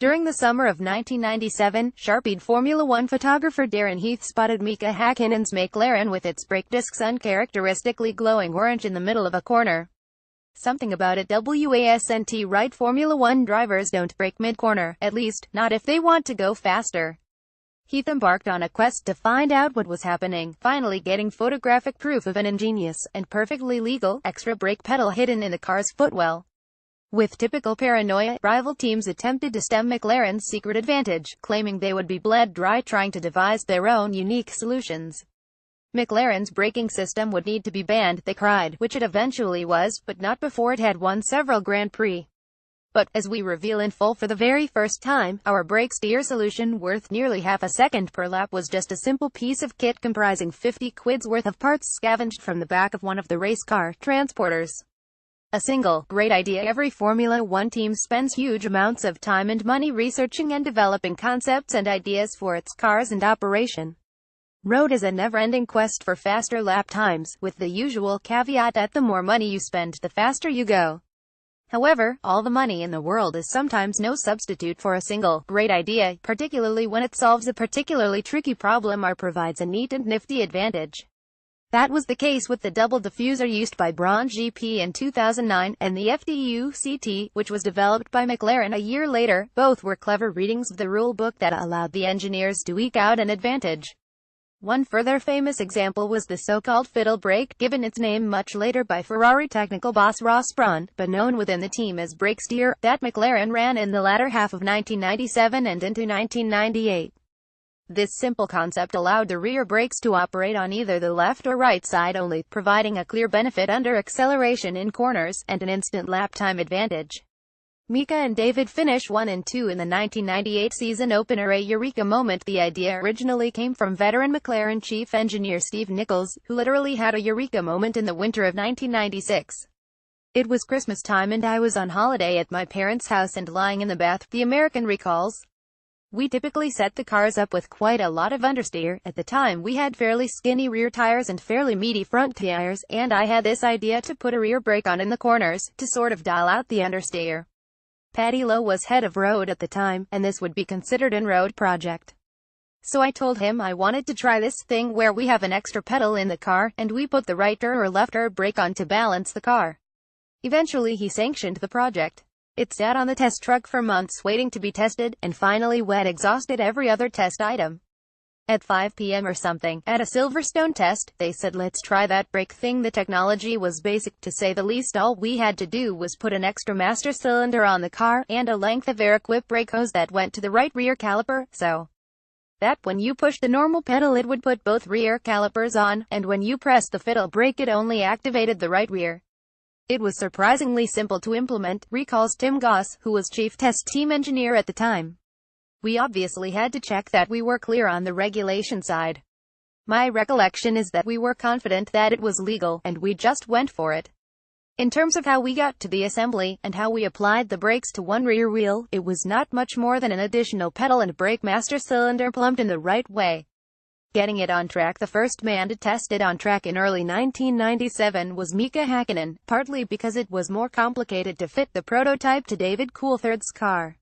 During the summer of 1997, sharpeyed Formula One photographer Darren Heath spotted Mika Hakkinen's Mclaren with its brake discs uncharacteristically glowing orange in the middle of a corner. Something about it wasn't right. Formula One drivers don't brake mid-corner, at least, not if they want to go faster. Heath embarked on a quest to find out what was happening, finally getting photographic proof of an ingenious, and perfectly legal, extra brake pedal hidden in the car's footwell. With typical paranoia, rival teams attempted to stem Mclaren's secret advantage, claiming they would be bled dry trying to devise their own unique solutions. McLaren's braking system would need to be banned, they cried, which it eventually was, but not before it had won several Grand Prix. But, as we reveal in full for the very first time, our brake steer solution, worth nearly half a second per lap, was just a simple piece of kit comprising 50 quid's worth of parts scavenged from the back of one of the race car transporters. A single, great idea. Every Formula One team spends huge amounts of time and money researching and developing concepts and ideas for its cars and operation. Road is a never-ending quest for faster lap times, with the usual caveat that the more money you spend, the faster you go. However, all the money in the world is sometimes no substitute for a single, great idea, particularly when it solves a particularly tricky problem or provides a neat and nifty advantage. That was the case with the double diffuser used by Braun GP in 2009, and the FDU-CT, which was developed by McLaren a year later. Both were clever readings of the rule book that allowed the engineers to eke out an advantage. One further famous example was the so-called fiddle brake, given its name much later by Ferrari technical boss Ross Brawn, but known within the team as brake steer, that McLaren ran in the latter half of 1997 and into 1998. This simple concept allowed the rear brakes to operate on either the left or right side only, providing a clear benefit under acceleration in corners, and an instant lap time advantage. Mika and David finished 1 and 2 in the 1998 season opener, a eureka moment. The idea originally came from veteran McLaren chief engineer Steve Nichols, who literally had a eureka moment in the winter of 1996. It was Christmas time and I was on holiday at my parents' house and lying in the bath, the American recalls. We typically set the cars up with quite a lot of understeer. At the time we had fairly skinny rear tires and fairly meaty front tires, and I had this idea to put a rear brake on in the corners, to sort of dial out the understeer. Paddy Lowe was head of road at the time, and this would be considered an road project. So I told him I wanted to try this thing where we have an extra pedal in the car, and we put the right or left brake on to balance the car. Eventually he sanctioned the project. It sat on the test truck for months waiting to be tested, and finally wet exhausted every other test item. At 5 p.m. or something, at a Silverstone test, they said let's try that brake thing. The technology was basic, to say the least. All we had to do was put an extra master cylinder on the car, and a length of air-equipped brake hose that went to the right rear caliper, so that when you pushed the normal pedal it would put both rear calipers on, and when you pressed the fiddle brake it only activated the right rear. It was surprisingly simple to implement, recalls Tim Goss, who was chief test team engineer at the time. We obviously had to check that we were clear on the regulation side. My recollection is that we were confident that it was legal, and we just went for it. In terms of how we got to the assembly, and how we applied the brakes to one rear wheel, it was not much more than an additional pedal and brake master cylinder plumbed in the right way. Getting it on track. The first man to test it on track in early 1997 was Mika Hakkinen, partly because it was more complicated to fit the prototype to David Coulthard's car.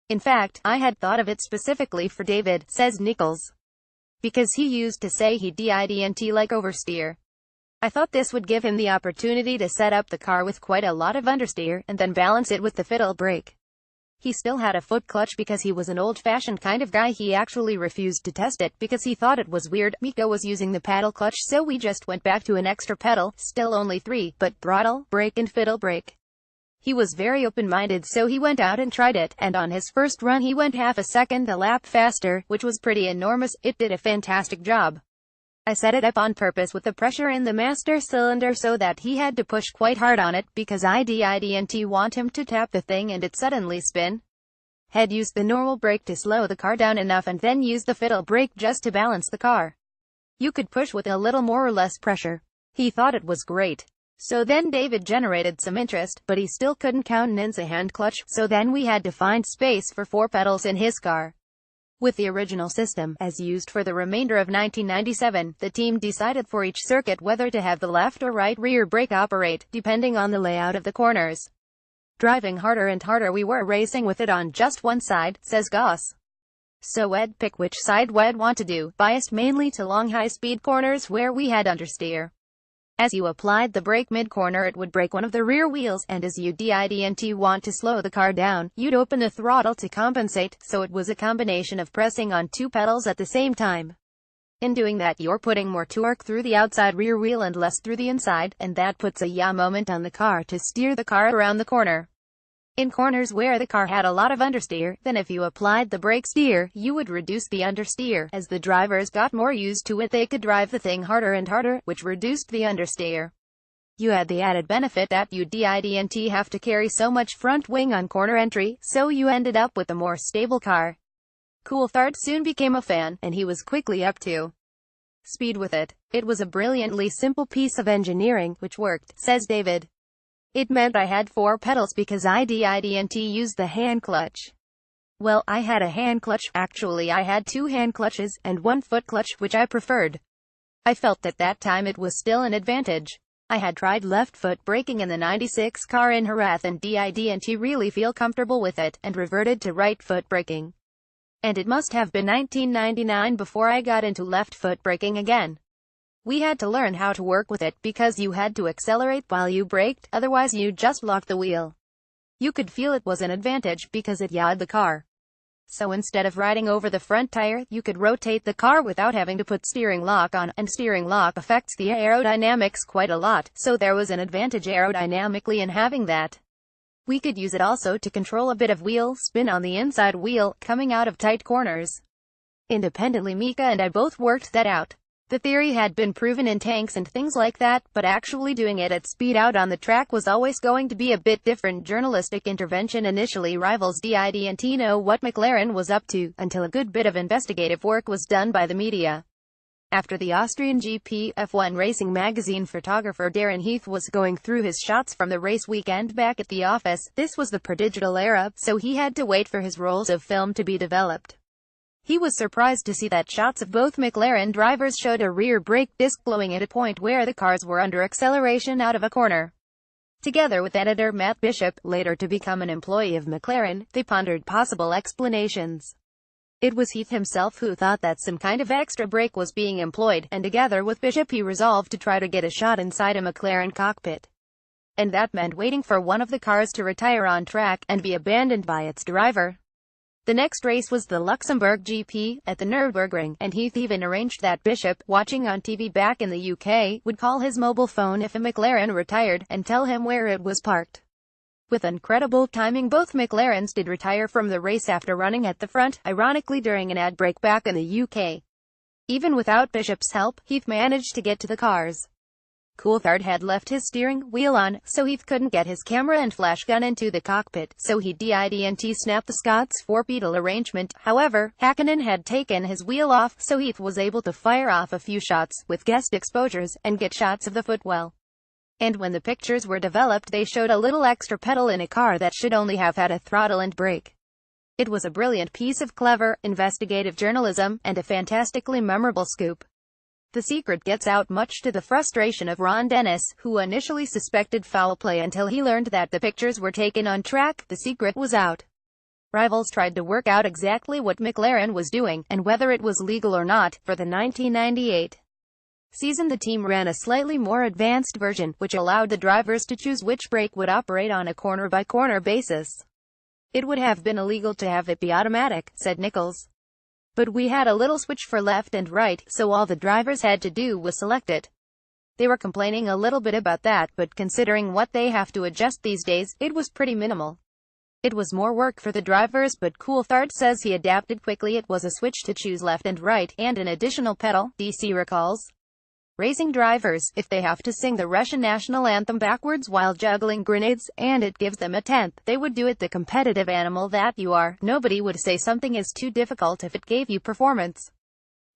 In fact, I had thought of it specifically for David, says Nichols, because he used to say he didn't like oversteer. I thought this would give him the opportunity to set up the car with quite a lot of understeer, and then balance it with the fiddle brake. He still had a foot clutch because he was an old-fashioned kind of guy. He actually refused to test it because he thought it was weird. Mika was using the paddle clutch, so we just went back to an extra pedal, still only 3, but throttle, brake and fiddle brake. He was very open-minded, so he went out and tried it, and on his first run he went half a second a lap faster, which was pretty enormous. It did a fantastic job. I set it up on purpose with the pressure in the master cylinder so that he had to push quite hard on it, because I didn't want him to tap the thing and it suddenly spin. Had used the normal brake to slow the car down enough and then used the fiddle brake just to balance the car. You could push with a little more or less pressure. He thought it was great. So then David generated some interest, but he still couldn't countenance a hand clutch, so then we had to find space for 4 pedals in his car. With the original system, as used for the remainder of 1997, the team decided for each circuit whether to have the left or right rear brake operate, depending on the layout of the corners. Driving harder and harder we were racing with it on just one side, says Goss. So we'd pick which side we'd want to do, biased mainly to long high-speed corners where we had understeer. As you applied the brake mid-corner it would brake one of the rear wheels, and as you didn't want to slow the car down, you'd open the throttle to compensate, so it was a combination of pressing on two pedals at the same time. In doing that you're putting more torque through the outside rear wheel and less through the inside, and that puts a yaw moment on the car to steer the car around the corner. In corners where the car had a lot of understeer, then if you applied the brake steer, you would reduce the understeer. As the drivers got more used to it they could drive the thing harder and harder, which reduced the understeer. You had the added benefit that you didn't have to carry so much front wing on corner entry, so you ended up with a more stable car. Coulthard soon became a fan, and he was quickly up to speed with it. It was a brilliantly simple piece of engineering, which worked, says David. It meant I had 4 pedals because I didn't use the hand clutch. Well, I had a hand clutch, actually I had 2 hand clutches, and 1 foot clutch, which I preferred. I felt at that time it was still an advantage. I had tried left foot braking in the 96 car in Harath and didn't really feel comfortable with it, and reverted to right foot braking. And it must have been 1999 before I got into left foot braking again. We had to learn how to work with it, because you had to accelerate while you braked, otherwise you just locked the wheel. You could feel it was an advantage, because it yawed the car. So instead of riding over the front tire, you could rotate the car without having to put steering lock on, and steering lock affects the aerodynamics quite a lot, so there was an advantage aerodynamically in having that. We could use it also to control a bit of wheel spin on the inside wheel, coming out of tight corners. Independently Mika and I both worked that out. The theory had been proven in tanks and things like that, but actually doing it at speed out on the track was always going to be a bit different. Journalistic intervention. Initially rivals didn't know what Mclaren was up to, until a good bit of investigative work was done by the media. After the Austrian GP, F1 Racing magazine photographer Darren Heath was going through his shots from the race weekend back at the office. This was the pre-digital era, so he had to wait for his rolls of film to be developed. He was surprised to see that shots of both McLaren drivers showed a rear brake disc blowing at a point where the cars were under acceleration out of a corner. Together with editor Matt Bishop, later to become an employee of McLaren, they pondered possible explanations. It was Heath himself who thought that some kind of extra brake was being employed, and together with Bishop he resolved to try to get a shot inside a McLaren cockpit. And that meant waiting for one of the cars to retire on track, and be abandoned by its driver. The next race was the Luxembourg GP, at the Nürburgring, and Heath even arranged that Bishop, watching on TV back in the UK, would call his mobile phone if a McLaren retired, and tell him where it was parked. With incredible timing both McLarens did retire from the race after running at the front, ironically during an ad break back in the UK. Even without Bishop's help, Heath managed to get to the cars. Coulthard had left his steering wheel on, so Heath couldn't get his camera and flash gun into the cockpit, so he didn't snap the Scots 4-pedal arrangement. However, Hakkinen had taken his wheel off, so Heath was able to fire off a few shots, with guest exposures, and get shots of the footwell. And when the pictures were developed they showed a little extra pedal in a car that should only have had a throttle and brake. It was a brilliant piece of clever, investigative journalism, and a fantastically memorable scoop. The secret gets out much to the frustration of Ron Dennis, who initially suspected foul play until he learned that the pictures were taken on track. The secret was out. Rivals tried to work out exactly what McLaren was doing, and whether it was legal or not. For the 1998 season the team ran a slightly more advanced version, which allowed the drivers to choose which brake would operate on a corner-by-corner basis. It would have been illegal to have it be automatic, said Nichols. But we had a little switch for left and right, so all the drivers had to do was select it. They were complaining a little bit about that, but considering what they have to adjust these days, it was pretty minimal. It was more work for the drivers, but Coulthard says he adapted quickly. It was a switch to choose left and right, and an additional pedal. DC recalls. Racing drivers, if they have to sing the Russian national anthem backwards while juggling grenades, and it gives them a tenth, they would do it. The competitive animal that you are, nobody would say something is too difficult if it gave you performance.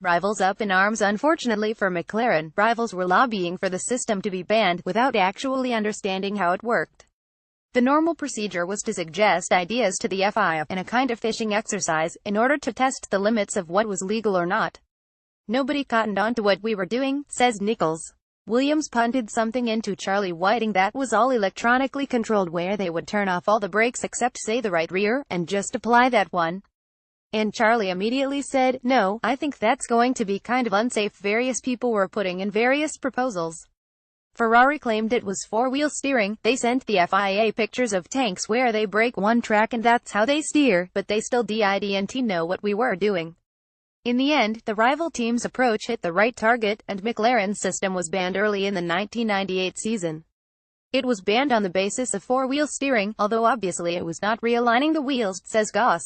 Rivals up in arms. Unfortunately for McLaren, rivals were lobbying for the system to be banned, without actually understanding how it worked. The normal procedure was to suggest ideas to the FIA, in a kind of fishing exercise, in order to test the limits of what was legal or not. Nobody cottoned on to what we were doing, says Nichols. Williams punted something into Charlie Whiting that was all electronically controlled, where they would turn off all the brakes except say the right rear, and just apply that one. And Charlie immediately said, "No, I think that's going to be kind of unsafe." Various people were putting in various proposals. Ferrari claimed it was four-wheel steering. They sent the FIA pictures of tanks where they brake one track and that's how they steer, but they still didn't know what we were doing. In the end, the rival team's approach hit the right target, and McLaren's system was banned early in the 1998 season. It was banned on the basis of four-wheel steering, although obviously it was not realigning the wheels, says Goss.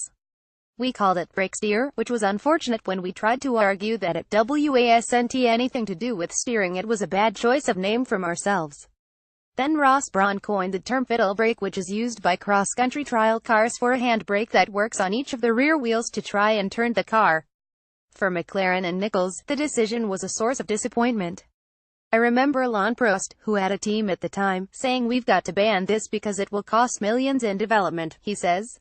"We called it brake steer, which was unfortunate. When we tried to argue that it wasn't anything to do with steering, it was a bad choice of name from ourselves." Then Ross Brawn coined the term fiddle brake, which is used by cross-country trial cars for a handbrake that works on each of the rear wheels to try and turn the car. For McLaren and Nichols, the decision was a source of disappointment. "I remember Alain Prost, who had a team at the time, saying we've got to ban this because it will cost millions in development," he says.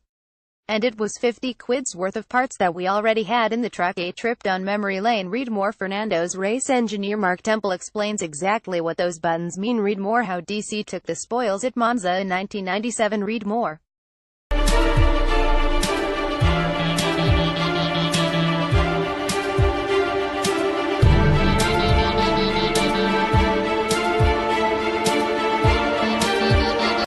"And it was 50 quid's worth of parts that we already had in the truck." A trip down memory lane. Read more. Fernando's race engineer Mark Temple explains exactly what those buttons mean. Read more how DC took the spoils at Monza in 1997. Read more.